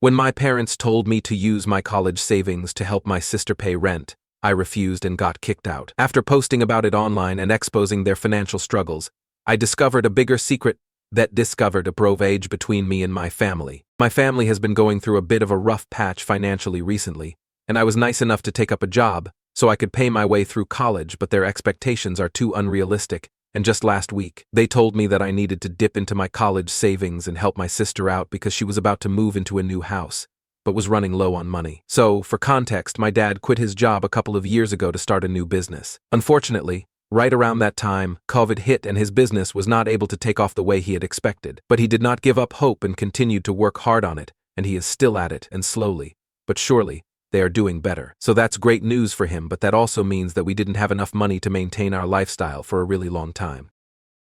When my parents told me to use my college savings to help my sister pay rent, I refused and got kicked out. After posting about it online and exposing their financial struggles, I discovered a bigger secret that discovered a Wedge between me and my family. My family has been going through a bit of a rough patch financially recently, and I was nice enough to take up a job so I could pay my way through college, but their expectations are too unrealistic, and just last week, they told me that I needed to dip into my college savings and help my sister out because she was about to move into a new house, but was running low on money. So, for context, my dad quit his job a couple of years ago to start a new business. Unfortunately, right around that time, COVID hit and his business was not able to take off the way he had expected. But he did not give up hope and continued to work hard on it, and he is still at it, and slowly, but surely, they are doing better. So that's great news for him, but that also means that we didn't have enough money to maintain our lifestyle for a really long time.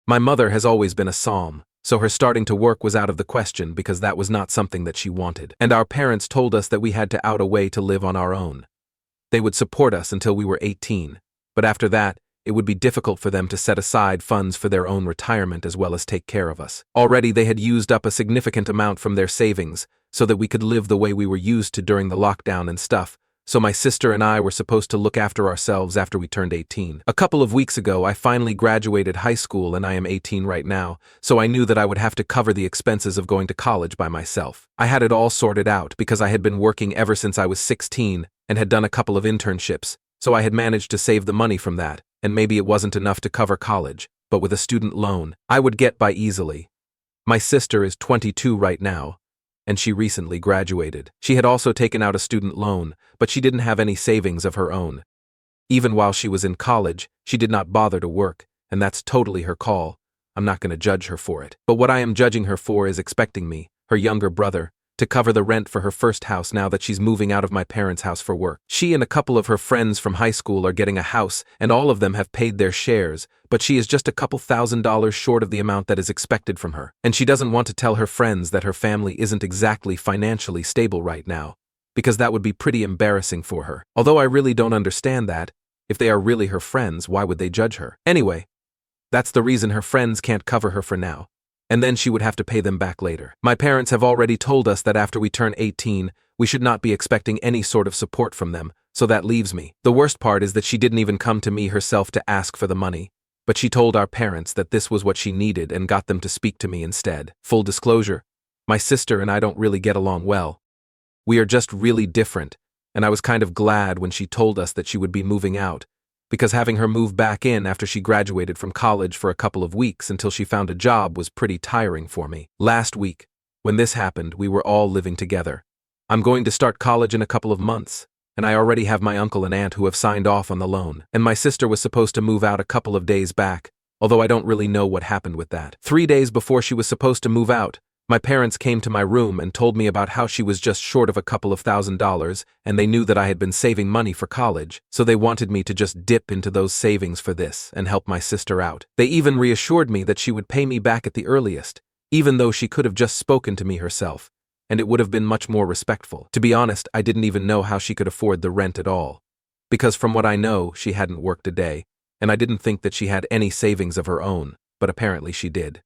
My mother has always been a psalm, so her starting to work was out of the question because that was not something that she wanted. And our parents told us that we had to out a way to live on our own. They would support us until we were 18, but after that, it would be difficult for them to set aside funds for their own retirement as well as take care of us. Already they had used up a significant amount from their savings so that we could live the way we were used to during the lockdown and stuff, so my sister and I were supposed to look after ourselves after we turned 18. A couple of weeks ago, I finally graduated high school and I am 18 right now, so I knew that I would have to cover the expenses of going to college by myself. I had it all sorted out because I had been working ever since I was 16 and had done a couple of internships, so I had managed to save the money from that, and maybe it wasn't enough to cover college, but with a student loan, I would get by easily. My sister is 22 right now, and she recently graduated. She had also taken out a student loan, but she didn't have any savings of her own. Even while she was in college, she did not bother to work, and that's totally her call. I'm not going to judge her for it. But what I am judging her for is expecting me, her younger brother, to cover the rent for her first house now that she's moving out of my parents' house for work. She and a couple of her friends from high school are getting a house, and all of them have paid their shares, but she is just a couple $1,000s short of the amount that is expected from her. And she doesn't want to tell her friends that her family isn't exactly financially stable right now, because that would be pretty embarrassing for her. Although I really don't understand that. If they are really her friends, why would they judge her? Anyway, that's the reason her friends can't cover her for now, and then she would have to pay them back later. My parents have already told us that after we turn 18, we should not be expecting any sort of support from them, so that leaves me. The worst part is that she didn't even come to me herself to ask for the money, but she told our parents that this was what she needed and got them to speak to me instead. Full disclosure, my sister and I don't really get along well. We are just really different, and I was kind of glad when she told us that she would be moving out, because having her move back in after she graduated from college for a couple of weeks until she found a job was pretty tiring for me. Last week, when this happened, we were all living together. I'm going to start college in a couple of months, and I already have my uncle and aunt who have signed off on the loan, and my sister was supposed to move out a couple of days back, although I don't really know what happened with that. 3 days before she was supposed to move out, my parents came to my room and told me about how she was just short of a couple of $1,000s, and they knew that I had been saving money for college, so they wanted me to just dip into those savings for this and help my sister out. They even reassured me that she would pay me back at the earliest, even though she could have just spoken to me herself, and it would have been much more respectful. To be honest, I didn't even know how she could afford the rent at all, because from what I know, she hadn't worked a day, and I didn't think that she had any savings of her own, but apparently she did.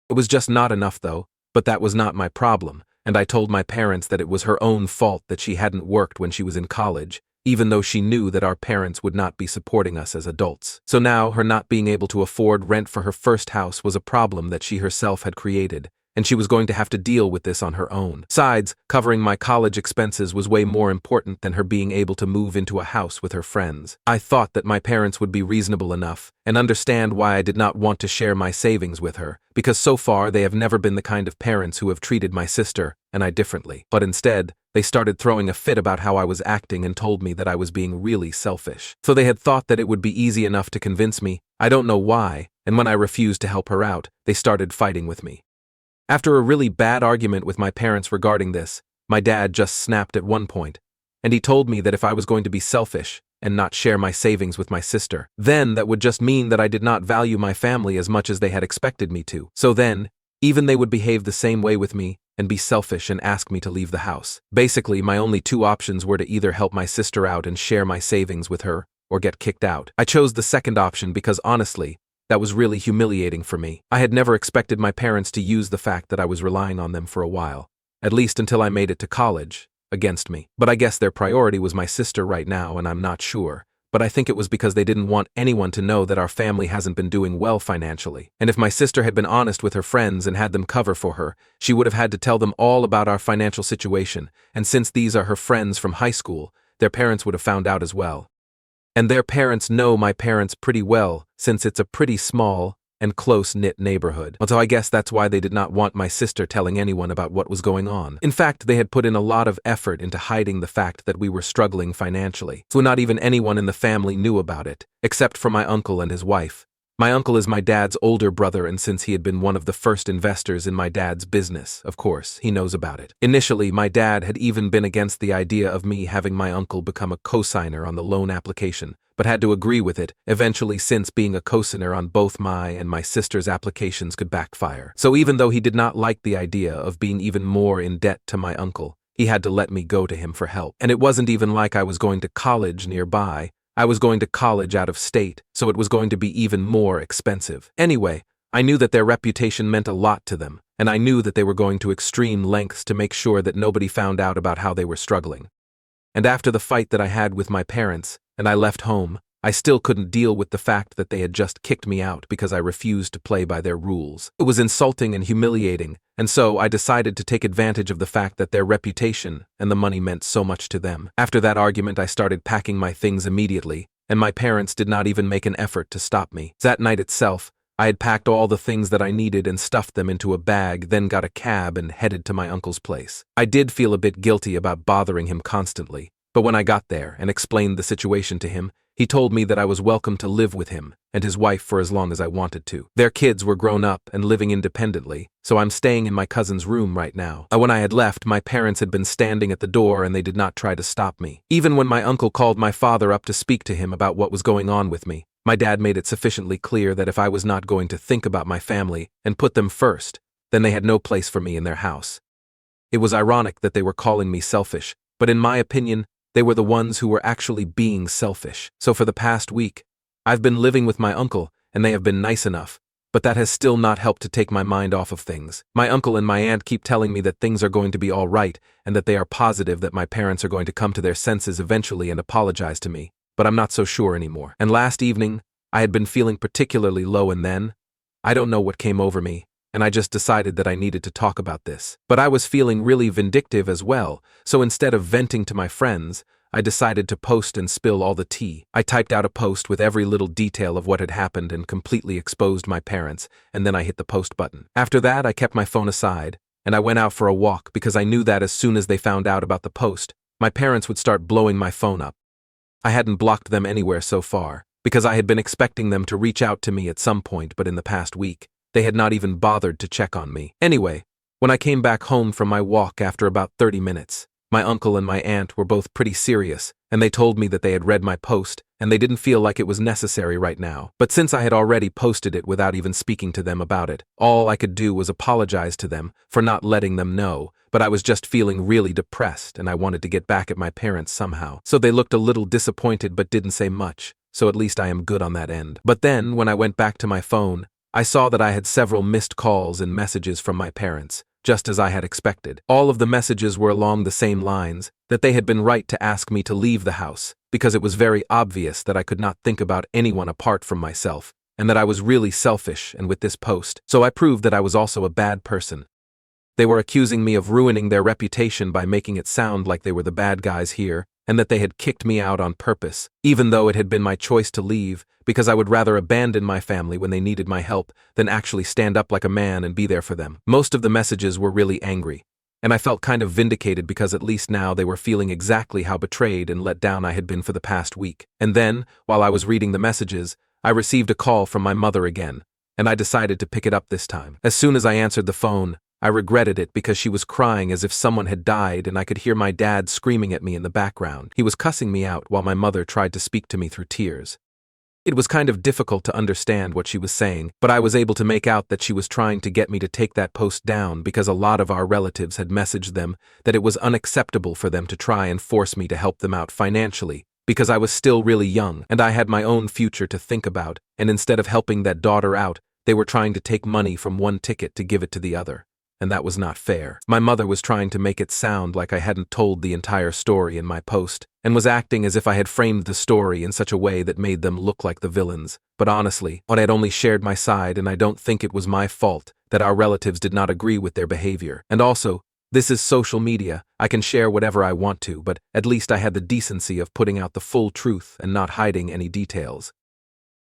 It was just not enough though. But that was not my problem, and I told my parents that it was her own fault that she hadn't worked when she was in college, even though she knew that our parents would not be supporting us as adults. So now, her not being able to afford rent for her first house was a problem that she herself had created, and she was going to have to deal with this on her own. Besides, covering my college expenses was way more important than her being able to move into a house with her friends. I thought that my parents would be reasonable enough and understand why I did not want to share my savings with her, because so far they have never been the kind of parents who have treated my sister and I differently. But instead, they started throwing a fit about how I was acting and told me that I was being really selfish. So they had thought that it would be easy enough to convince me. I don't know why, and when I refused to help her out, they started fighting with me. After a really bad argument with my parents regarding this, my dad just snapped at one point, and he told me that if I was going to be selfish and not share my savings with my sister, then that would just mean that I did not value my family as much as they had expected me to. So then, even they would behave the same way with me and be selfish and ask me to leave the house. Basically, my only two options were to either help my sister out and share my savings with her, or get kicked out. I chose the second option because honestly, that was really humiliating for me. I had never expected my parents to use the fact that I was relying on them for a while, at least until I made it to college, against me. But I guess their priority was my sister right now, and I'm not sure. But I think it was because they didn't want anyone to know that our family hasn't been doing well financially. And if my sister had been honest with her friends and had them cover for her, she would have had to tell them all about our financial situation, and since these are her friends from high school, their parents would have found out as well. And their parents know my parents pretty well, since it's a pretty small and close-knit neighborhood. So I guess that's why they did not want my sister telling anyone about what was going on. In fact, they had put in a lot of effort into hiding the fact that we were struggling financially, so not even anyone in the family knew about it, except for my uncle and his wife. My uncle is my dad's older brother, and since he had been one of the first investors in my dad's business, of course, he knows about it. Initially, my dad had even been against the idea of me having my uncle become a cosigner on the loan application, but had to agree with it, eventually, since being a cosigner on both my and my sister's applications could backfire. So even though he did not like the idea of being even more in debt to my uncle, he had to let me go to him for help. And it wasn't even like I was going to college nearby. I was going to college out of state, so it was going to be even more expensive. Anyway, I knew that their reputation meant a lot to them, and I knew that they were going to extreme lengths to make sure that nobody found out about how they were struggling. And after the fight that I had with my parents, and I left home, I still couldn't deal with the fact that they had just kicked me out because I refused to play by their rules. It was insulting and humiliating, and so I decided to take advantage of the fact that their reputation and the money meant so much to them. After that argument, I started packing my things immediately, and my parents did not even make an effort to stop me. That night itself, I had packed all the things that I needed and stuffed them into a bag, then got a cab and headed to my uncle's place. I did feel a bit guilty about bothering him constantly, but when I got there and explained the situation to him, he told me that I was welcome to live with him and his wife for as long as I wanted to. Their kids were grown up and living independently, so I'm staying in my cousin's room right now. When I had left, my parents had been standing at the door and they did not try to stop me. Even when my uncle called my father up to speak to him about what was going on with me, my dad made it sufficiently clear that if I was not going to think about my family and put them first, then they had no place for me in their house. It was ironic that they were calling me selfish, but in my opinion, they were the ones who were actually being selfish. So for the past week, I've been living with my uncle, and they have been nice enough, but that has still not helped to take my mind off of things. My uncle and my aunt keep telling me that things are going to be all right, and that they are positive that my parents are going to come to their senses eventually and apologize to me, but I'm not so sure anymore. And last evening, I had been feeling particularly low, and then, I don't know what came over me, and I just decided that I needed to talk about this. But I was feeling really vindictive as well, so instead of venting to my friends, I decided to post and spill all the tea. I typed out a post with every little detail of what had happened and completely exposed my parents, and then I hit the post button. After that, I kept my phone aside, and I went out for a walk because I knew that as soon as they found out about the post, my parents would start blowing my phone up. I hadn't blocked them anywhere so far, because I had been expecting them to reach out to me at some point, but in the past week, they had not even bothered to check on me. Anyway, when I came back home from my walk after about 30 minutes, my uncle and my aunt were both pretty serious, and they told me that they had read my post, and they didn't feel like it was necessary right now. But since I had already posted it without even speaking to them about it, all I could do was apologize to them for not letting them know, but I was just feeling really depressed, and I wanted to get back at my parents somehow. So they looked a little disappointed but didn't say much, so at least I am good on that end. But then, when I went back to my phone, I saw that I had several missed calls and messages from my parents, just as I had expected. All of the messages were along the same lines, that they had been right to ask me to leave the house, because it was very obvious that I could not think about anyone apart from myself, and that I was really selfish and with this post, so I proved that I was also a bad person. They were accusing me of ruining their reputation by making it sound like they were the bad guys here, and that they had kicked me out on purpose, even though it had been my choice to leave, because I would rather abandon my family when they needed my help than actually stand up like a man and be there for them. Most of the messages were really angry, and I felt kind of vindicated because at least now they were feeling exactly how betrayed and let down I had been for the past week. And then, while I was reading the messages, I received a call from my mother again, and I decided to pick it up this time. As soon as I answered the phone, I regretted it because she was crying as if someone had died, and I could hear my dad screaming at me in the background. He was cussing me out while my mother tried to speak to me through tears. It was kind of difficult to understand what she was saying, but I was able to make out that she was trying to get me to take that post down because a lot of our relatives had messaged them that it was unacceptable for them to try and force me to help them out financially, because I was still really young and I had my own future to think about, and instead of helping that daughter out, they were trying to take money from one ticket to give it to the other. and that was not fair. My mother was trying to make it sound like I hadn't told the entire story in my post, and was acting as if I had framed the story in such a way that made them look like the villains. But honestly, I had only shared my side, and I don't think it was my fault that our relatives did not agree with their behavior. And also, this is social media. I can share whatever I want to, but at least I had the decency of putting out the full truth and not hiding any details.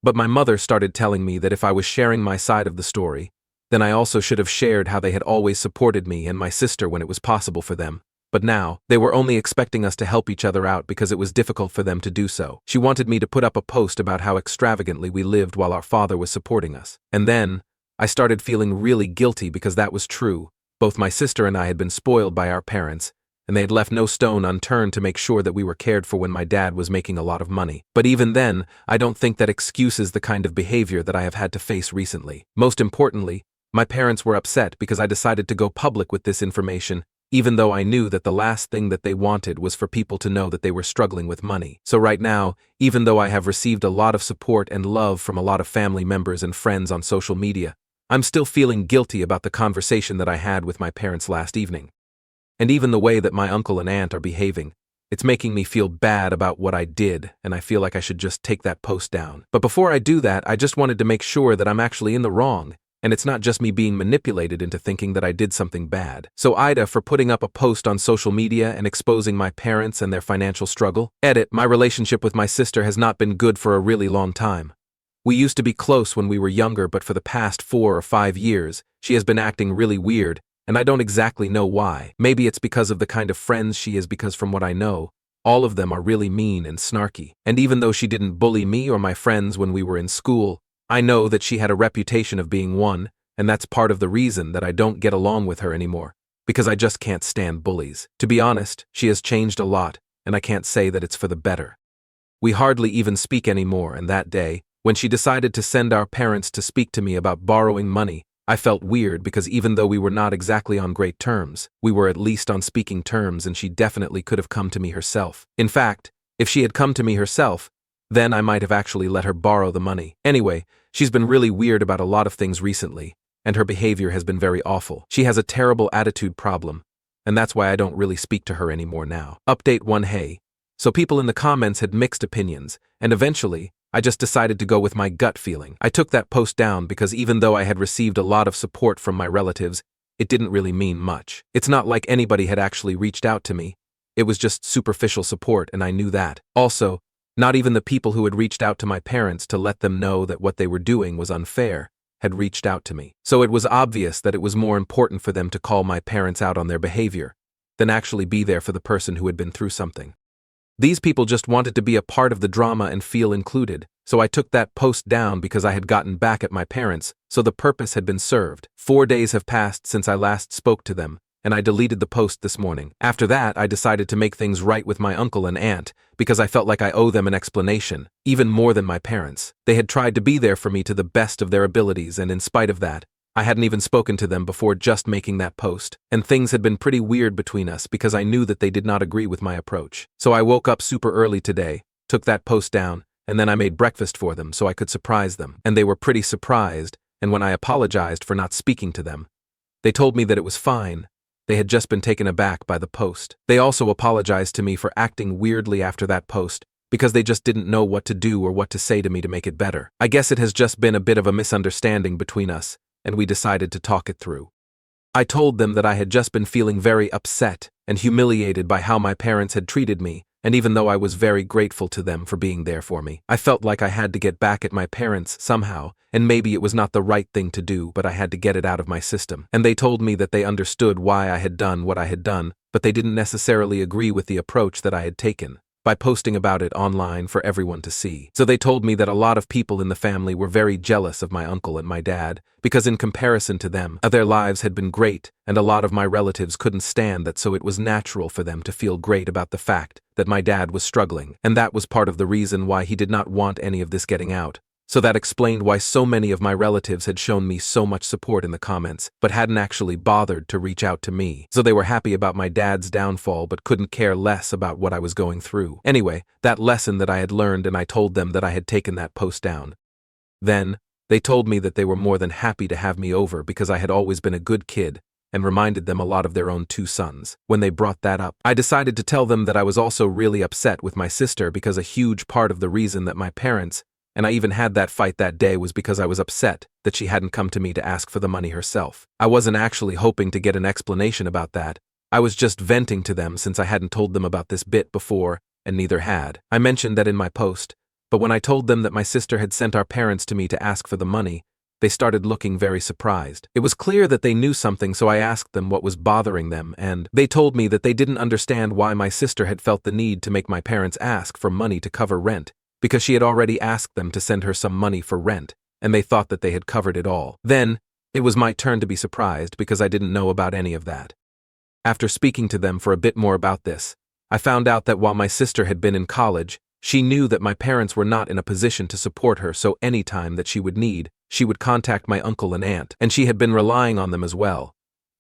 But my mother started telling me that if I was sharing my side of the story, then I also should have shared how they had always supported me and my sister when it was possible for them. But now, they were only expecting us to help each other out because it was difficult for them to do so. She wanted me to put up a post about how extravagantly we lived while our father was supporting us. And then, I started feeling really guilty because that was true. Both my sister and I had been spoiled by our parents, and they had left no stone unturned to make sure that we were cared for when my dad was making a lot of money. But even then, I don't think that excuses the kind of behavior that I have had to face recently. Most importantly, my parents were upset because I decided to go public with this information, even though I knew that the last thing that they wanted was for people to know that they were struggling with money. So right now, even though I have received a lot of support and love from a lot of family members and friends on social media, I'm still feeling guilty about the conversation that I had with my parents last evening. And even the way that my uncle and aunt are behaving, it's making me feel bad about what I did, and I feel like I should just take that post down. But before I do that, I just wanted to make sure that I'm actually in the wrong, and it's not just me being manipulated into thinking that I did something bad. So Ida, for putting up a post on social media and exposing my parents and their financial struggle. Edit, my relationship with my sister has not been good for a really long time. We used to be close when we were younger, but for the past 4 or 5 years, she has been acting really weird, and I don't exactly know why. Maybe it's because of the kind of friends she is, because from what I know, all of them are really mean and snarky. And even though she didn't bully me or my friends when we were in school, I know that she had a reputation of being one, and that's part of the reason that I don't get along with her anymore, because I just can't stand bullies. To be honest, she has changed a lot, and I can't say that it's for the better. We hardly even speak anymore, and that day, when she decided to send our parents to speak to me about borrowing money, I felt weird because even though we were not exactly on great terms, we were at least on speaking terms, and she definitely could have come to me herself. In fact, if she had come to me herself, then I might have actually let her borrow the money. Anyway, she's been really weird about a lot of things recently, and her behavior has been very awful. She has a terrible attitude problem, and that's why I don't really speak to her anymore now. Update 1. Hey. So people in the comments had mixed opinions, and eventually, I just decided to go with my gut feeling. I took that post down because even though I had received a lot of support from my relatives, it didn't really mean much. It's not like anybody had actually reached out to me. It was just superficial support, and I knew that. Also, not even the people who had reached out to my parents to let them know that what they were doing was unfair had reached out to me. So it was obvious that it was more important for them to call my parents out on their behavior than actually be there for the person who had been through something. These people just wanted to be a part of the drama and feel included, so I took that post down because I had gotten back at my parents, so the purpose had been served. 4 days have passed since I last spoke to them, and I deleted the post this morning. After that, I decided to make things right with my uncle and aunt because I felt like I owe them an explanation, even more than my parents. They had tried to be there for me to the best of their abilities, and in spite of that, I hadn't even spoken to them before just making that post, and things had been pretty weird between us because I knew that they did not agree with my approach. So I woke up super early today, took that post down, and then I made breakfast for them so I could surprise them, and they were pretty surprised, and when I apologized for not speaking to them, they told me that it was fine. They had just been taken aback by the post. They also apologized to me for acting weirdly after that post, because they just didn't know what to do or what to say to me to make it better. I guess it has just been a bit of a misunderstanding between us, and we decided to talk it through. I told them that I had just been feeling very upset and humiliated by how my parents had treated me, and even though I was very grateful to them for being there for me, I felt like I had to get back at my parents somehow, and maybe it was not the right thing to do, but I had to get it out of my system. And they told me that they understood why I had done what I had done, but they didn't necessarily agree with the approach that I had taken by posting about it online for everyone to see. So they told me that a lot of people in the family were very jealous of my uncle and my dad, because in comparison to them, their lives had been great, and a lot of my relatives couldn't stand that, so it was natural for them to feel great about the fact that my dad was struggling, and that was part of the reason why he did not want any of this getting out. So that explained why so many of my relatives had shown me so much support in the comments, but hadn't actually bothered to reach out to me. So they were happy about my dad's downfall, but couldn't care less about what I was going through. Anyway, that lesson that I had learned, and I told them that I had taken that post down. Then, they told me that they were more than happy to have me over because I had always been a good kid, and reminded them a lot of their own two sons. When they brought that up, I decided to tell them that I was also really upset with my sister because a huge part of the reason that my parents, and I even had that fight that day, was because I was upset that she hadn't come to me to ask for the money herself. I wasn't actually hoping to get an explanation about that. I was just venting to them since I hadn't told them about this bit before, and neither had. I mentioned that in my post, but when I told them that my sister had sent our parents to me to ask for the money, they started looking very surprised. It was clear that they knew something, so I asked them what was bothering them, and they told me that they didn't understand why my sister had felt the need to make my parents ask for money to cover rent, because she had already asked them to send her some money for rent, and they thought that they had covered it all. Then, it was my turn to be surprised because I didn't know about any of that. After speaking to them for a bit more about this, I found out that while my sister had been in college, she knew that my parents were not in a position to support her, so any time that she would need, she would contact my uncle and aunt, and she had been relying on them as well.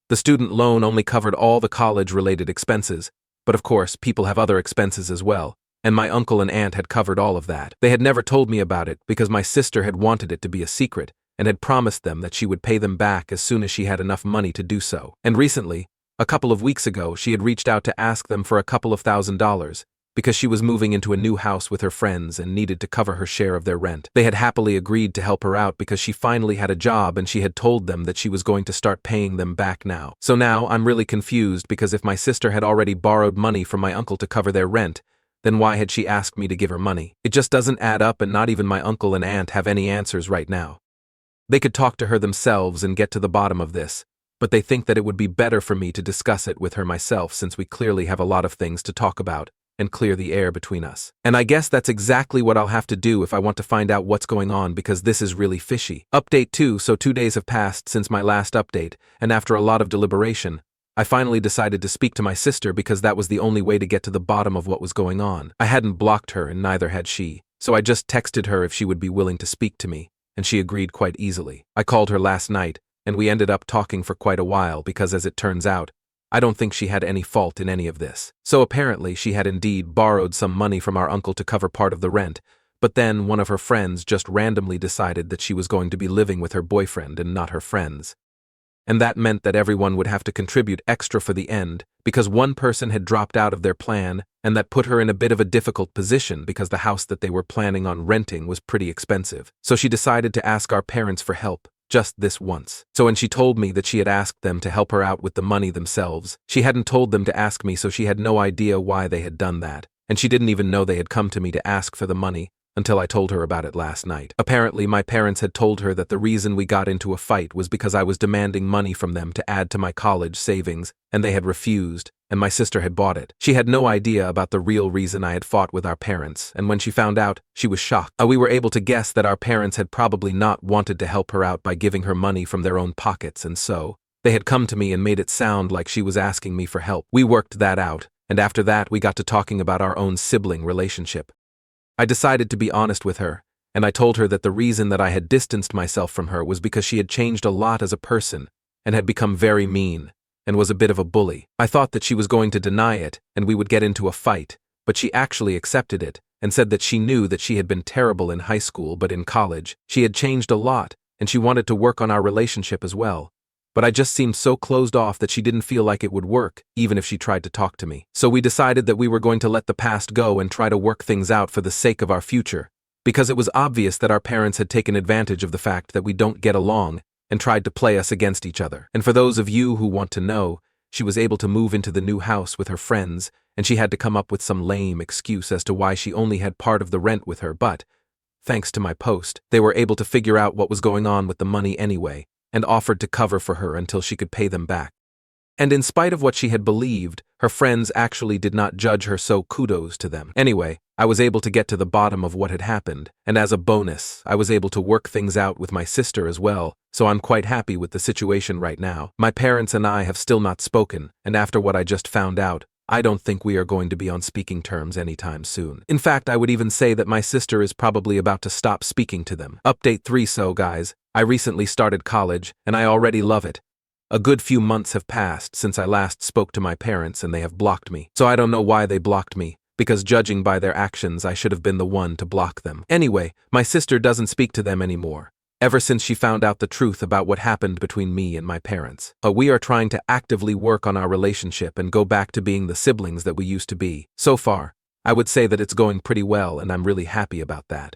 The student loan only covered all the college-related expenses, but of course, people have other expenses as well, and my uncle and aunt had covered all of that. They had never told me about it because my sister had wanted it to be a secret and had promised them that she would pay them back as soon as she had enough money to do so. And recently, a couple of weeks ago, she had reached out to ask them for a couple of $1,000s, because she was moving into a new house with her friends and needed to cover her share of their rent. They had happily agreed to help her out because she finally had a job and she had told them that she was going to start paying them back now. So now I'm really confused because if my sister had already borrowed money from my uncle to cover their rent, then why had she asked me to give her money? It just doesn't add up, and not even my uncle and aunt have any answers right now. They could talk to her themselves and get to the bottom of this, but they think that it would be better for me to discuss it with her myself since we clearly have a lot of things to talk about and clear the air between us. And I guess that's exactly what I'll have to do if I want to find out what's going on, because this is really fishy. Update 2. So 2 days have passed since my last update, and after a lot of deliberation, I finally decided to speak to my sister because that was the only way to get to the bottom of what was going on. I hadn't blocked her and neither had she, so I just texted her if she would be willing to speak to me, and she agreed quite easily. I called her last night, and we ended up talking for quite a while because, as it turns out, I don't think she had any fault in any of this. So apparently she had indeed borrowed some money from our uncle to cover part of the rent, but then one of her friends just randomly decided that she was going to be living with her boyfriend and not her friends. And that meant that everyone would have to contribute extra for the end, because one person had dropped out of their plan, and that put her in a bit of a difficult position because the house that they were planning on renting was pretty expensive. So she decided to ask our parents for help. Just this once. So when she told me that she had asked them to help her out with the money themselves, she hadn't told them to ask me, so she had no idea why they had done that, and she didn't even know they had come to me to ask for the money until I told her about it last night. Apparently, my parents had told her that the reason we got into a fight was because I was demanding money from them to add to my college savings, and they had refused, and my sister had bought it. She had no idea about the real reason I had fought with our parents, and when she found out, she was shocked. We were able to guess that our parents had probably not wanted to help her out by giving her money from their own pockets, and so they had come to me and made it sound like she was asking me for help. We worked that out, and after that we got to talking about our own sibling relationship. I decided to be honest with her, and I told her that the reason that I had distanced myself from her was because she had changed a lot as a person and had become very mean and was a bit of a bully. I thought that she was going to deny it and we would get into a fight, but she actually accepted it and said that she knew that she had been terrible in high school, but in college, she had changed a lot and she wanted to work on our relationship as well. But I just seemed so closed off that she didn't feel like it would work, even if she tried to talk to me. So we decided that we were going to let the past go and try to work things out for the sake of our future, because it was obvious that our parents had taken advantage of the fact that we don't get along and tried to play us against each other. And for those of you who want to know, she was able to move into the new house with her friends, and she had to come up with some lame excuse as to why she only had part of the rent with her, but, thanks to my post, they were able to figure out what was going on with the money anyway, and offered to cover for her until she could pay them back. And in spite of what she had believed, her friends actually did not judge her, so kudos to them. Anyway, I was able to get to the bottom of what had happened, and as a bonus, I was able to work things out with my sister as well, so I'm quite happy with the situation right now. My parents and I have still not spoken, and after what I just found out, I don't think we are going to be on speaking terms anytime soon. In fact, I would even say that my sister is probably about to stop speaking to them. Update 3. So guys, I recently started college, and I already love it. A good few months have passed since I last spoke to my parents, and they have blocked me. So I don't know why they blocked me, because judging by their actions, I should have been the one to block them. Anyway, my sister doesn't speak to them anymore, ever since she found out the truth about what happened between me and my parents. We are trying to actively work on our relationship and go back to being the siblings that we used to be. So far, I would say that it's going pretty well, and I'm really happy about that.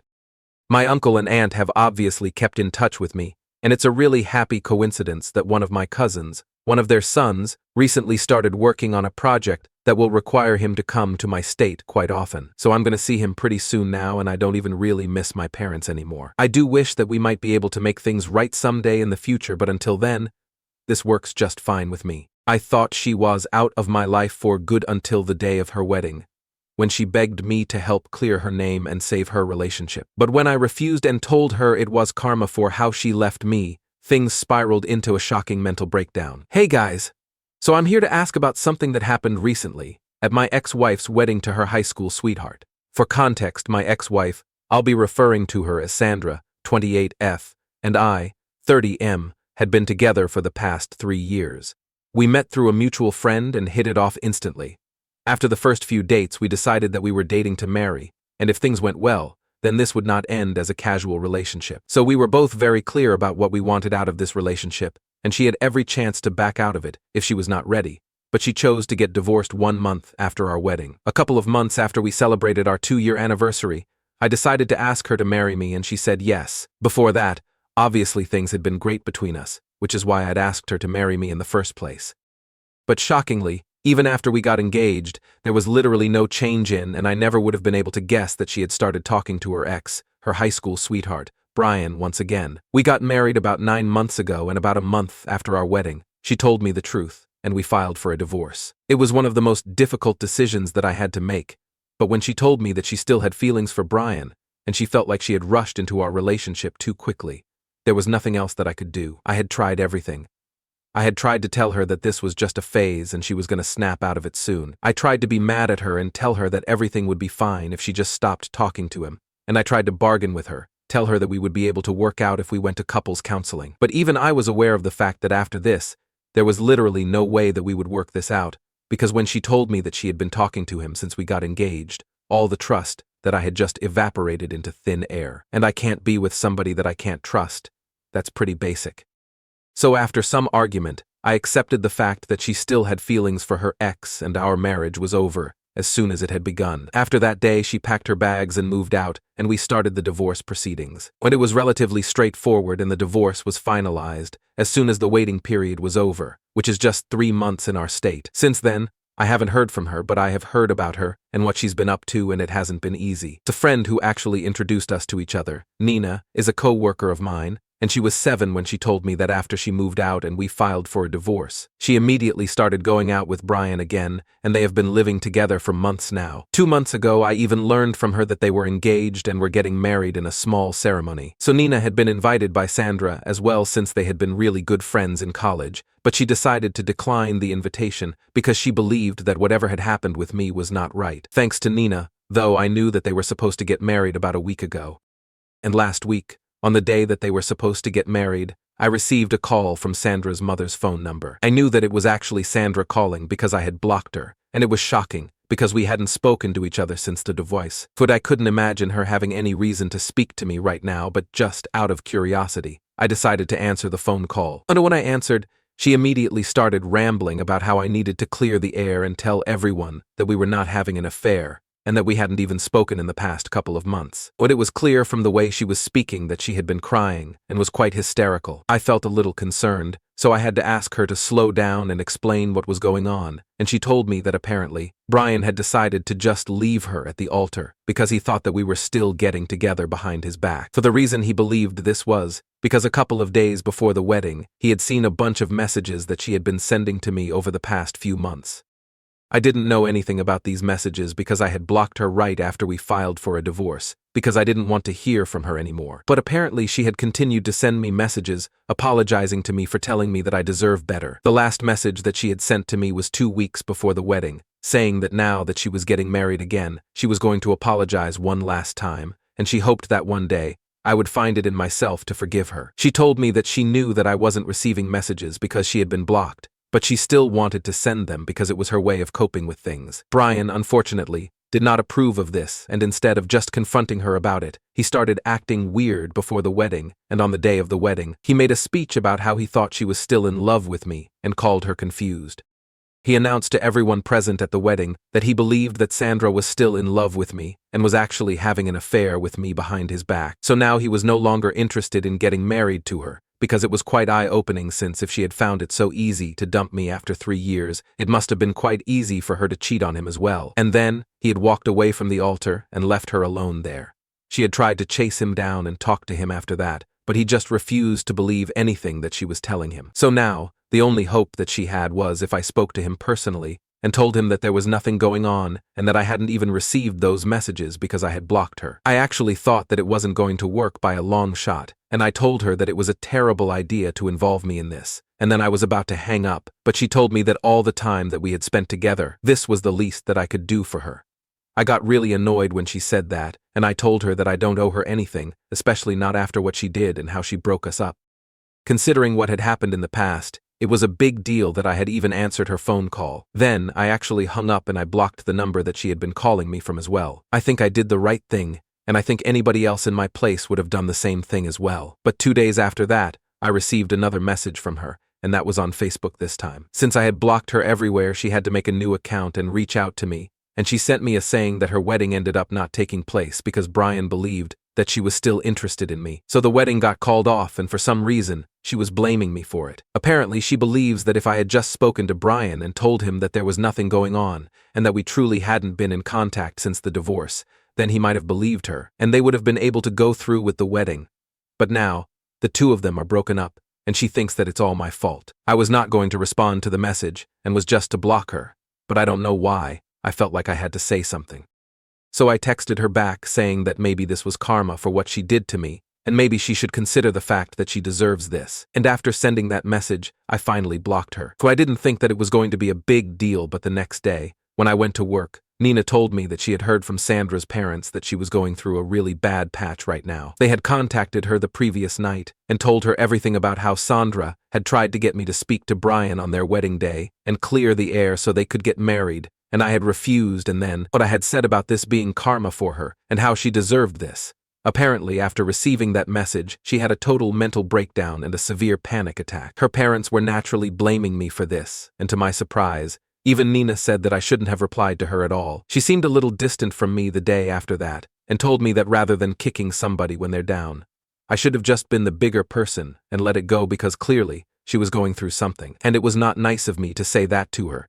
My uncle and aunt have obviously kept in touch with me, and it's a really happy coincidence that one of my cousins, one of their sons, recently started working on a project that will require him to come to my state quite often. So I'm going to see him pretty soon now, and I don't even really miss my parents anymore. I do wish that we might be able to make things right someday in the future, but until then, this works just fine with me. I thought she was out of my life for good until the day of her wedding, when she begged me to help clear her name and save her relationship. But when I refused and told her it was karma for how she left me, things spiraled into a shocking mental breakdown. Hey guys! So I'm here to ask about something that happened recently at my ex-wife's wedding to her high school sweetheart. For context, my ex-wife, I'll be referring to her as Sandra, 28F, and I, 30M, had been together for the past 3 years. We met through a mutual friend and hit it off instantly. After the first few dates, we decided that we were dating to marry, and if things went well, then this would not end as a casual relationship. So we were both very clear about what we wanted out of this relationship, and she had every chance to back out of it if she was not ready, but she chose to get divorced 1 month after our wedding. A couple of months after we celebrated our 2-year anniversary, I decided to ask her to marry me, and she said yes. Before that, obviously things had been great between us, which is why I'd asked her to marry me in the first place. But shockingly, even after we got engaged, there was literally no change in, and I never would have been able to guess that she had started talking to her ex, her high school sweetheart, Brian, once again. We got married about 9 months ago, and about a month after our wedding, she told me the truth, and we filed for a divorce. It was one of the most difficult decisions that I had to make, but when she told me that she still had feelings for Brian, and she felt like she had rushed into our relationship too quickly, there was nothing else that I could do. I had tried everything. I had tried to tell her that this was just a phase and she was going to snap out of it soon. I tried to be mad at her and tell her that everything would be fine if she just stopped talking to him. And I tried to bargain with her, tell her that we would be able to work out if we went to couples counseling. But even I was aware of the fact that after this, there was literally no way that we would work this out, because when she told me that she had been talking to him since we got engaged, all the trust that I had just evaporated into thin air. And I can't be with somebody that I can't trust. That's pretty basic. So after some argument, I accepted the fact that she still had feelings for her ex and our marriage was over as soon as it had begun. After that day, she packed her bags and moved out, and we started the divorce proceedings. When it was relatively straightforward and the divorce was finalized as soon as the waiting period was over, which is just 3 months in our state. Since then, I haven't heard from her, but I have heard about her and what she's been up to, and it hasn't been easy. It's a friend who actually introduced us to each other. Nina is a co-worker of mine, and she was 7 when she told me that after she moved out and we filed for a divorce, she immediately started going out with Brian again, and they have been living together for months now. 2 months ago, I even learned from her that they were engaged and were getting married in a small ceremony. So Nina had been invited by Sandra as well, since they had been really good friends in college, but she decided to decline the invitation because she believed that whatever had happened with me was not right. Thanks to Nina, though, I knew that they were supposed to get married about a week ago. And last week, on the day that they were supposed to get married, I received a call from Sandra's mother's phone number. I knew that it was actually Sandra calling because I had blocked her, and it was shocking because we hadn't spoken to each other since the divorce. But I couldn't imagine her having any reason to speak to me right now, but just out of curiosity, I decided to answer the phone call. And when I answered, she immediately started rambling about how I needed to clear the air and tell everyone that we were not having an affair, and that we hadn't even spoken in the past couple of months. But it was clear from the way she was speaking that she had been crying and was quite hysterical. I felt a little concerned, so I had to ask her to slow down and explain what was going on, and she told me that apparently Brian had decided to just leave her at the altar because he thought that we were still getting together behind his back. For the reason he believed this was because a couple of days before the wedding, he had seen a bunch of messages that she had been sending to me over the past few months. I didn't know anything about these messages because I had blocked her right after we filed for a divorce, because I didn't want to hear from her anymore. But apparently she had continued to send me messages, apologizing to me for telling me that I deserve better. The last message that she had sent to me was 2 weeks before the wedding, saying that now that she was getting married again, she was going to apologize one last time, and she hoped that one day I would find it in myself to forgive her. She told me that she knew that I wasn't receiving messages because she had been blocked, but she still wanted to send them because it was her way of coping with things. Brian, unfortunately, did not approve of this, and instead of just confronting her about it, he started acting weird before the wedding, and on the day of the wedding, he made a speech about how he thought she was still in love with me and called her confused. He announced to everyone present at the wedding that he believed that Sandra was still in love with me and was actually having an affair with me behind his back. So now he was no longer interested in getting married to her, because it was quite eye-opening, since if she had found it so easy to dump me after 3 years, it must have been quite easy for her to cheat on him as well. And then, he had walked away from the altar and left her alone there. She had tried to chase him down and talk to him after that, but he just refused to believe anything that she was telling him. So now, the only hope that she had was if I spoke to him personally and told him that there was nothing going on and that I hadn't even received those messages because I had blocked her. I actually thought that it wasn't going to work by a long shot, and I told her that it was a terrible idea to involve me in this, and then I was about to hang up, but she told me that all the time that we had spent together, this was the least that I could do for her. I got really annoyed when she said that, and I told her that I don't owe her anything, especially not after what she did and how she broke us up. Considering what had happened in the past, it was a big deal that I had even answered her phone call. Then, I actually hung up and I blocked the number that she had been calling me from as well. I think I did the right thing, and I think anybody else in my place would have done the same thing as well. But 2 days after that, I received another message from her, and that was on Facebook this time. Since I had blocked her everywhere, she had to make a new account and reach out to me, and she sent me a saying that her wedding ended up not taking place because Brian believed that she was still interested in me. So the wedding got called off, and for some reason, she was blaming me for it. Apparently, she believes that if I had just spoken to Brian and told him that there was nothing going on, and that we truly hadn't been in contact since the divorce, then he might have believed her, and they would have been able to go through with the wedding. But now, the two of them are broken up, and she thinks that it's all my fault. I was not going to respond to the message, and was just to block her, but I don't know why. I felt like I had to say something. So I texted her back saying that maybe this was karma for what she did to me, and maybe she should consider the fact that she deserves this. And after sending that message, I finally blocked her. So I didn't think that it was going to be a big deal, but the next day, when I went to work, Nina told me that she had heard from Sandra's parents that she was going through a really bad patch right now. They had contacted her the previous night and told her everything about how Sandra had tried to get me to speak to Brian on their wedding day and clear the air so they could get married, and I had refused, and then what I had said about this being karma for her and how she deserved this. Apparently, after receiving that message, she had a total mental breakdown and a severe panic attack. Her parents were naturally blaming me for this, and to my surprise, even Nina said that I shouldn't have replied to her at all. She seemed a little distant from me the day after that, and told me that rather than kicking somebody when they're down, I should have just been the bigger person and let it go because clearly she was going through something, and it was not nice of me to say that to her.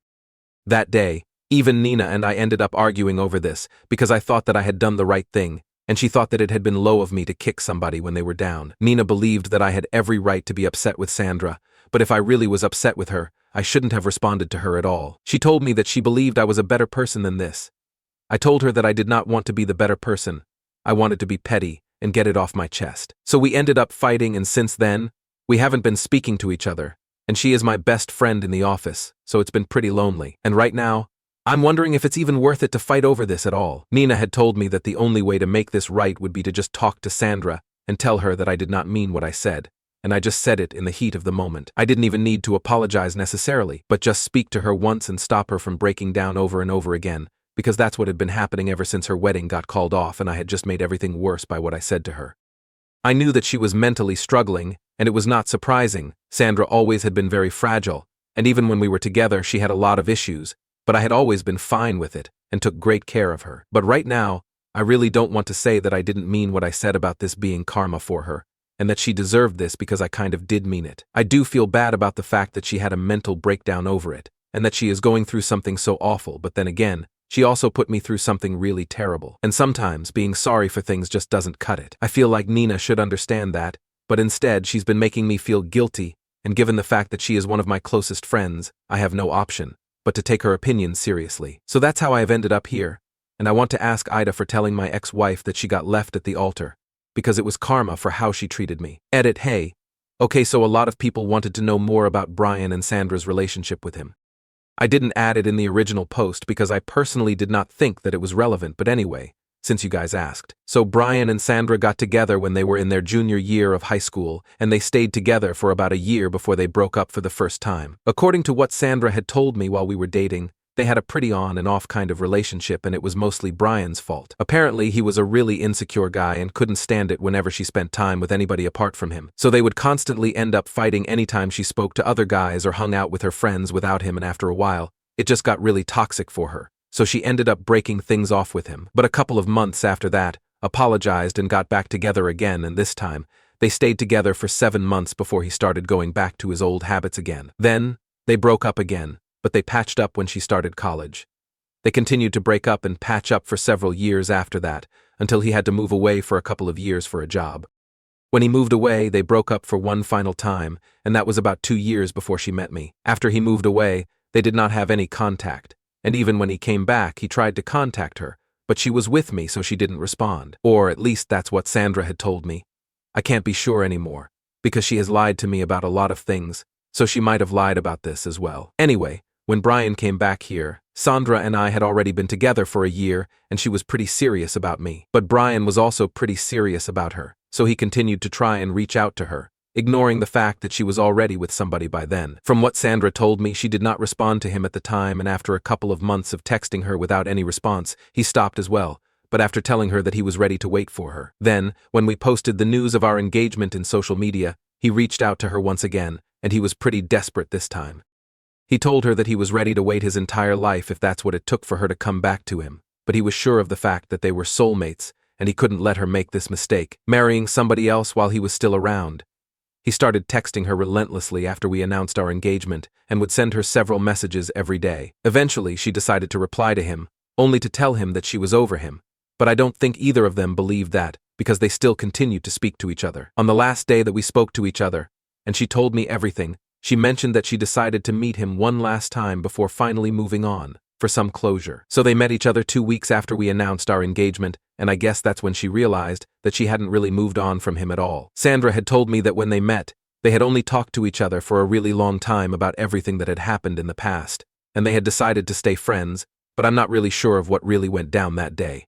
That day, even Nina and I ended up arguing over this because I thought that I had done the right thing, and she thought that it had been low of me to kick somebody when they were down. Nina believed that I had every right to be upset with Sandra, but if I really was upset with her, I shouldn't have responded to her at all. She told me that she believed I was a better person than this. I told her that I did not want to be the better person. I wanted to be petty and get it off my chest. So we ended up fighting, and since then, we haven't been speaking to each other, and she is my best friend in the office, so it's been pretty lonely. And right now, I'm wondering if it's even worth it to fight over this at all. Nina had told me that the only way to make this right would be to just talk to Sandra and tell her that I did not mean what I said, and I just said it in the heat of the moment. I didn't even need to apologize necessarily, but just speak to her once and stop her from breaking down over and over again, because that's what had been happening ever since her wedding got called off, and I had just made everything worse by what I said to her. I knew that she was mentally struggling, and it was not surprising. Sandra always had been very fragile, and even when we were together, she had a lot of issues, but I had always been fine with it and took great care of her. But right now, I really don't want to say that I didn't mean what I said about this being karma for her, and that she deserved this because I kind of did mean it. I do feel bad about the fact that she had a mental breakdown over it, and that she is going through something so awful, but then again, she also put me through something really terrible. And sometimes, being sorry for things just doesn't cut it. I feel like Nina should understand that, but instead she's been making me feel guilty, and given the fact that she is one of my closest friends, I have no option but to take her opinion seriously. So that's how I have ended up here, and I want to ask Ida for telling my ex-wife that she got left at the altar, because it was karma for how she treated me. Edit, hey. Okay, so a lot of people wanted to know more about Brian and Sandra's relationship with him. I didn't add it in the original post because I personally did not think that it was relevant, but anyway, since you guys asked. So Brian and Sandra got together when they were in their junior year of high school, and they stayed together for about a year before they broke up for the first time. According to what Sandra had told me while we were dating, They had a pretty on and off kind of relationship, and it was mostly Brian's fault. Apparently, he was a really insecure guy and couldn't stand it whenever she spent time with anybody apart from him. So they would constantly end up fighting anytime she spoke to other guys or hung out with her friends without him, and after a while, it just got really toxic for her. So she ended up breaking things off with him. But a couple of months after that, apologized and got back together again, and this time, they stayed together for 7 months before he started going back to his old habits again. Then, they broke up again, but they patched up when she started college. They continued to break up and patch up for several years after that, until he had to move away for a couple of years for a job. When he moved away, they broke up for one final time, and that was about 2 years before she met me. After he moved away, they did not have any contact, and even when he came back, he tried to contact her, but she was with me, so she didn't respond. Or at least that's what Sandra had told me. I can't be sure anymore, because she has lied to me about a lot of things, so she might have lied about this as well. Anyway, when Brian came back here, Sandra and I had already been together for a year, and she was pretty serious about me. But Brian was also pretty serious about her, so he continued to try and reach out to her, ignoring the fact that she was already with somebody by then. From what Sandra told me, she did not respond to him at the time, and after a couple of months of texting her without any response, he stopped as well, but after telling her that he was ready to wait for her. Then, when we posted the news of our engagement in social media, he reached out to her once again, and he was pretty desperate this time. He told her that he was ready to wait his entire life if that's what it took for her to come back to him, but he was sure of the fact that they were soulmates, and he couldn't let her make this mistake, marrying somebody else while he was still around. He started texting her relentlessly after we announced our engagement, and would send her several messages every day. Eventually, she decided to reply to him, only to tell him that she was over him, but I don't think either of them believed that, because they still continued to speak to each other. On the last day that we spoke to each other, and she told me everything, she mentioned that she decided to meet him one last time before finally moving on, for some closure. So they met each other 2 weeks after we announced our engagement, and I guess that's when she realized that she hadn't really moved on from him at all. Sandra had told me that when they met, they had only talked to each other for a really long time about everything that had happened in the past, and they had decided to stay friends, but I'm not really sure of what really went down that day.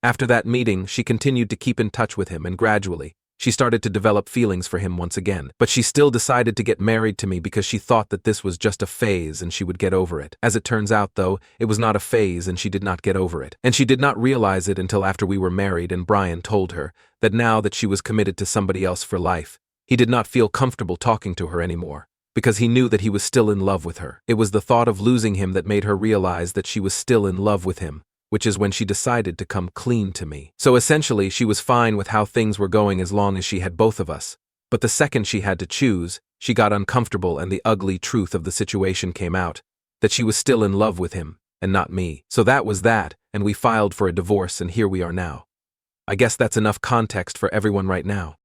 After that meeting, she continued to keep in touch with him, and gradually, she started to develop feelings for him once again, but she still decided to get married to me because she thought that this was just a phase and she would get over it. As it turns out, though, it was not a phase and she did not get over it. And she did not realize it until after we were married and Brian told her that now that she was committed to somebody else for life, he did not feel comfortable talking to her anymore, because he knew that he was still in love with her. It was the thought of losing him that made her realize that she was still in love with him, which is when she decided to come clean to me. So essentially, she was fine with how things were going as long as she had both of us. But the second she had to choose, she got uncomfortable and the ugly truth of the situation came out, that she was still in love with him, and not me. So that was that, and we filed for a divorce, and here we are now. I guess that's enough context for everyone right now.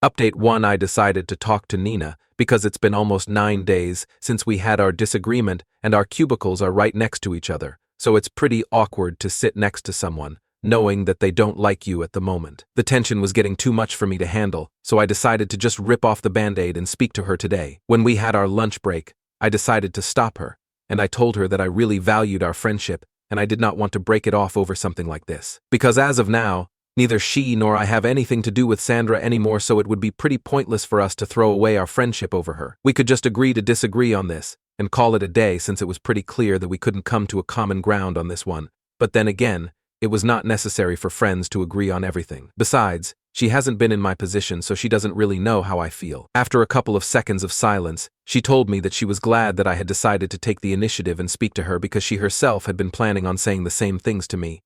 Update 1: I decided to talk to Nina because it's been almost 9 days since we had our disagreement and our cubicles are right next to each other. So it's pretty awkward to sit next to someone, knowing that they don't like you at the moment. The tension was getting too much for me to handle, so I decided to just rip off the band-aid and speak to her today. When we had our lunch break, I decided to stop her, and I told her that I really valued our friendship, and I did not want to break it off over something like this. Because as of now, neither she nor I have anything to do with Sandra anymore, so it would be pretty pointless for us to throw away our friendship over her. We could just agree to disagree on this, and call it a day, since it was pretty clear that we couldn't come to a common ground on this one. But then again, it was not necessary for friends to agree on everything. Besides, she hasn't been in my position, so she doesn't really know how I feel. After a couple of seconds of silence, she told me that she was glad that I had decided to take the initiative and speak to her because she herself had been planning on saying the same things to me.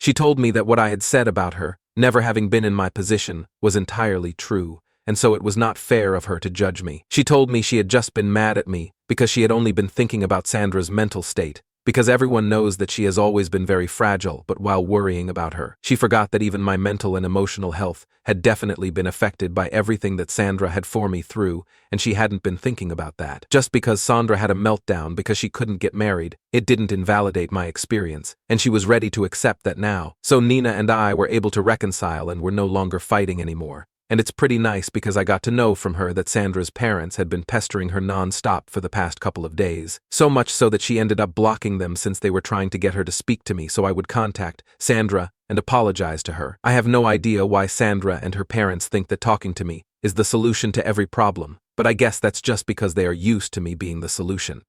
She told me that what I had said about her, never having been in my position, was entirely true, and so it was not fair of her to judge me. She told me she had just been mad at me because she had only been thinking about Sandra's mental state, because everyone knows that she has always been very fragile, but while worrying about her, she forgot that even my mental and emotional health had definitely been affected by everything that Sandra had for me through, and she hadn't been thinking about that. Just because Sandra had a meltdown because she couldn't get married, it didn't invalidate my experience, and she was ready to accept that now. So Nina and I were able to reconcile and were no longer fighting anymore. And it's pretty nice because I got to know from her that Sandra's parents had been pestering her non-stop for the past couple of days. So much so that she ended up blocking them since they were trying to get her to speak to me so I would contact Sandra and apologize to her. I have no idea why Sandra and her parents think that talking to me is the solution to every problem, but I guess that's just because they are used to me being the solution.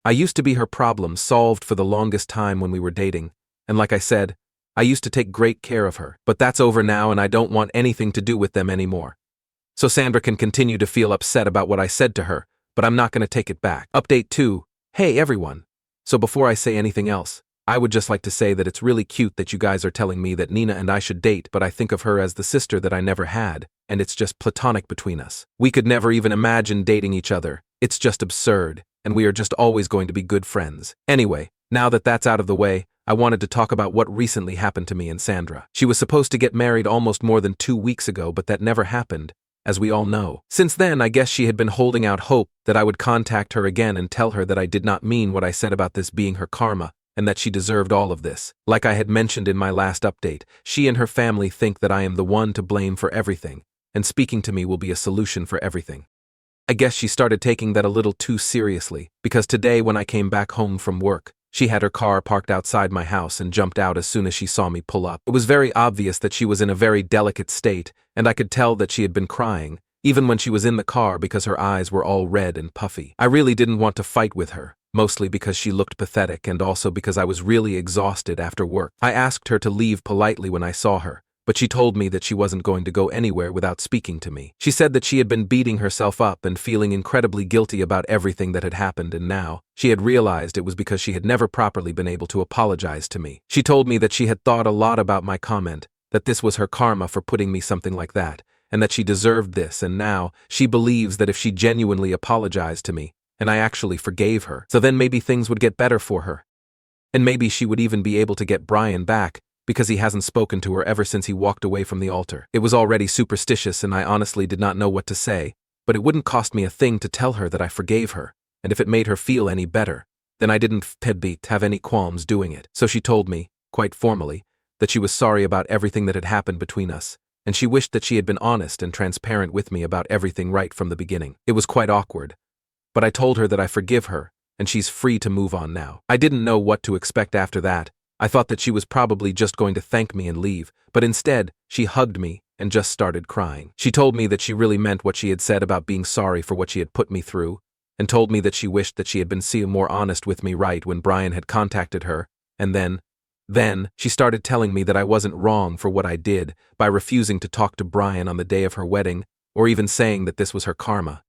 I used to be her problem solved for the longest time when we were dating, and like I said, I used to take great care of her, but that's over now and I don't want anything to do with them anymore. So Sandra can continue to feel upset about what I said to her, but I'm not going to take it back. Update 2. Hey everyone. So before I say anything else, I would just like to say that it's really cute that you guys are telling me that Nina and I should date, but I think of her as the sister that I never had, and it's just platonic between us. We could never even imagine dating each other. It's just absurd, and we are just always going to be good friends. Anyway, now that that's out of the way, I wanted to talk about what recently happened to me and Sandra. She was supposed to get married almost more than 2 weeks ago, but that never happened, as we all know. Since then, I guess she had been holding out hope that I would contact her again and tell her that I did not mean what I said about this being her karma, and that she deserved all of this. Like I had mentioned in my last update, she and her family think that I am the one to blame for everything, and speaking to me will be a solution for everything. I guess she started taking that a little too seriously, because today when I came back home from work, she had her car parked outside my house and jumped out as soon as she saw me pull up. It was very obvious that she was in a very delicate state, and I could tell that she had been crying, even when she was in the car, because her eyes were all red and puffy. I really didn't want to fight with her, mostly because she looked pathetic and also because I was really exhausted after work. I asked her to leave politely when I saw her, but she told me that she wasn't going to go anywhere without speaking to me. She said that she had been beating herself up and feeling incredibly guilty about everything that had happened, and now she had realized it was because she had never properly been able to apologize to me. She told me that she had thought a lot about my comment, that this was her karma for putting me something like that, and that she deserved this, and now she believes that if she genuinely apologized to me, and I actually forgave her, so then maybe things would get better for her. And maybe she would even be able to get Brian back, because he hasn't spoken to her ever since he walked away from the altar. It was already superstitious and I honestly did not know what to say, but it wouldn't cost me a thing to tell her that I forgave her, and if it made her feel any better, then I didn't have any qualms doing it. So she told me, quite formally, that she was sorry about everything that had happened between us, and she wished that she had been honest and transparent with me about everything right from the beginning. It was quite awkward, but I told her that I forgive her, and she's free to move on now. I didn't know what to expect after that. I thought that she was probably just going to thank me and leave, but instead, she hugged me and just started crying. She told me that she really meant what she had said about being sorry for what she had put me through, and told me that she wished that she had been more honest with me right when Brian had contacted her, and then she started telling me that I wasn't wrong for what I did by refusing to talk to Brian on the day of her wedding, or even saying that this was her karma.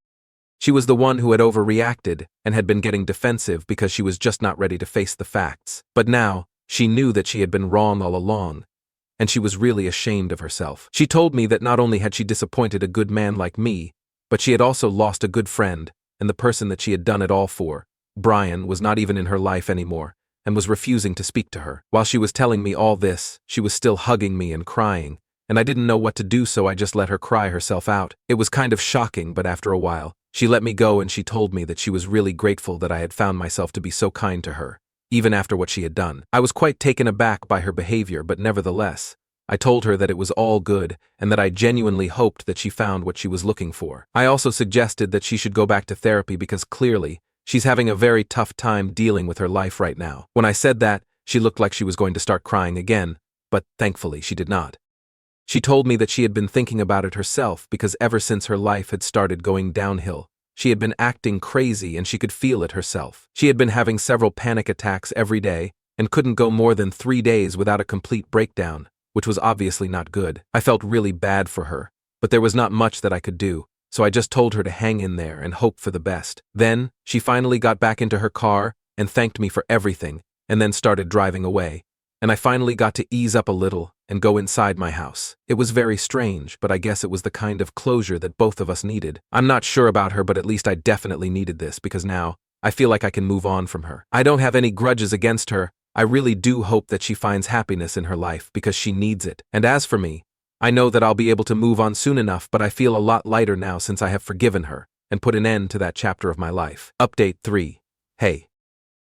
She was the one who had overreacted and had been getting defensive because she was just not ready to face the facts. But now, she knew that she had been wrong all along, and she was really ashamed of herself. She told me that not only had she disappointed a good man like me, but she had also lost a good friend, and the person that she had done it all for, Brian, was not even in her life anymore, and was refusing to speak to her. While she was telling me all this, she was still hugging me and crying, and I didn't know what to do, so I just let her cry herself out. It was kind of shocking, but after a while, she let me go and she told me that she was really grateful that I had found myself to be so kind to her, even after what she had done. I was quite taken aback by her behavior, but nevertheless, I told her that it was all good and that I genuinely hoped that she found what she was looking for. I also suggested that she should go back to therapy because clearly, she's having a very tough time dealing with her life right now. When I said that, she looked like she was going to start crying again, but thankfully she did not. She told me that she had been thinking about it herself because ever since her life had started going downhill, she had been acting crazy and she could feel it herself. She had been having several panic attacks every day and couldn't go more than 3 days without a complete breakdown, which was obviously not good. I felt really bad for her, but there was not much that I could do, so I just told her to hang in there and hope for the best. Then, she finally got back into her car and thanked me for everything, and then started driving away, and I finally got to ease up a little and go inside my house. It was very strange, but I guess it was the kind of closure that both of us needed. I'm not sure about her, but at least I definitely needed this because now, I feel like I can move on from her. I don't have any grudges against her. I really do hope that she finds happiness in her life because she needs it. And as for me, I know that I'll be able to move on soon enough, but I feel a lot lighter now since I have forgiven her and put an end to that chapter of my life. Update 3. Hey.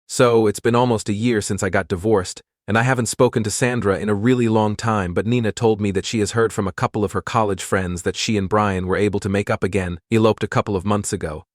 So, it's been almost a year since I got divorced, and I haven't spoken to Sandra in a really long time, but Nina told me that she has heard from a couple of her college friends that she and Brian were able to make up again, eloped a couple of months ago.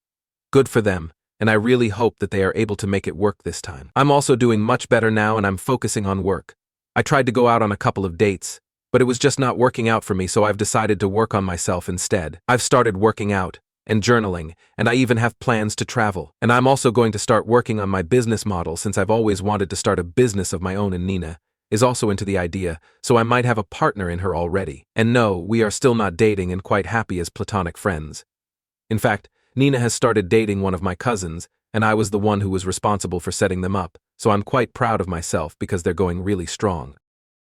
Good for them, and I really hope that they are able to make it work this time. I'm also doing much better now and I'm focusing on work. I tried to go out on a couple of dates, but it was just not working out for me, so I've decided to work on myself instead. I've started working out, and journaling, and I even have plans to travel. And I'm also going to start working on my business model since I've always wanted to start a business of my own, and Nina is also into the idea, so I might have a partner in her already. And no, we are still not dating and quite happy as platonic friends. In fact, Nina has started dating one of my cousins, and I was the one who was responsible for setting them up, so I'm quite proud of myself because they're going really strong.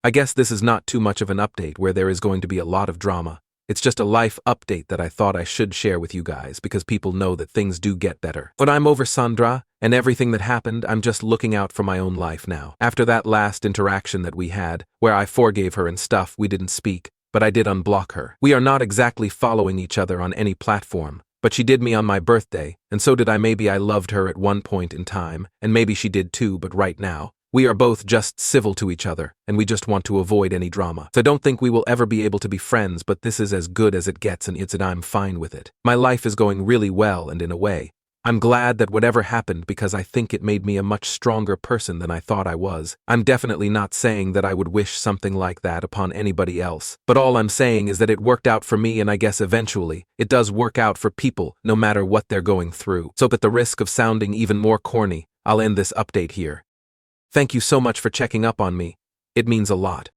I guess this is not too much of an update where there is going to be a lot of drama. It's just a life update that I thought I should share with you guys because people know that things do get better. When I'm over Sandra and everything that happened, I'm just looking out for my own life now. After that last interaction that we had, where I forgave her and stuff, we didn't speak, but I did unblock her. We are not exactly following each other on any platform, but she did me on my birthday, and so did I. Maybe I loved her at one point in time, and maybe she did too, but right now, we are both just civil to each other, and we just want to avoid any drama. So I don't think we will ever be able to be friends, but this is as good as it gets, and I'm fine with it. My life is going really well, and in a way, I'm glad that whatever happened because I think it made me a much stronger person than I thought I was. I'm definitely not saying that I would wish something like that upon anybody else, but all I'm saying is that it worked out for me, and I guess eventually, it does work out for people no matter what they're going through. So at the risk of sounding even more corny, I'll end this update here. Thank you so much for checking up on me. It means a lot.